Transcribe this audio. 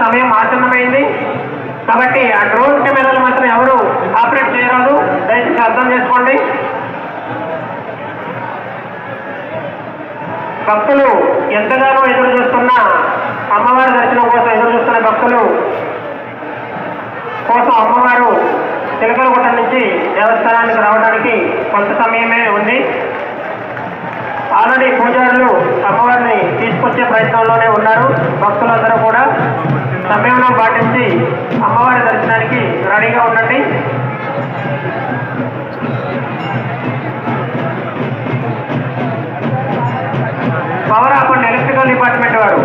సమయం ఆసన్నమైంది కాబట్టి ఆ డ్రోన్ కెమెరాలు మాత్రం ఎవరు ఆపరేట్ చేయరాదు, దయచేసి అర్థం చేసుకోండి. భక్తులు ఎంతగానో ఎదురు చూస్తున్న అమ్మవారి దర్శనం కోసం ఎదురు చూస్తున్న భక్తులు కోసం అమ్మవారు చిలకలగుట్ట నుంచి దేవస్థానానికి రావడానికి కొంత సమయమే ఉంది. ఆల్రెడీ పూజారులు అమ్మవారిని తీసుకొచ్చే ప్రయత్నంలోనే ఉన్నారు. భక్తులందరూ కూడా సమయంలో పాటించి అమ్మవారి దర్శనానికి రెడీగా ఉండండి. పవర్ ఆపండి, ఎలక్ట్రికల్ డిపార్ట్మెంట్ వారు.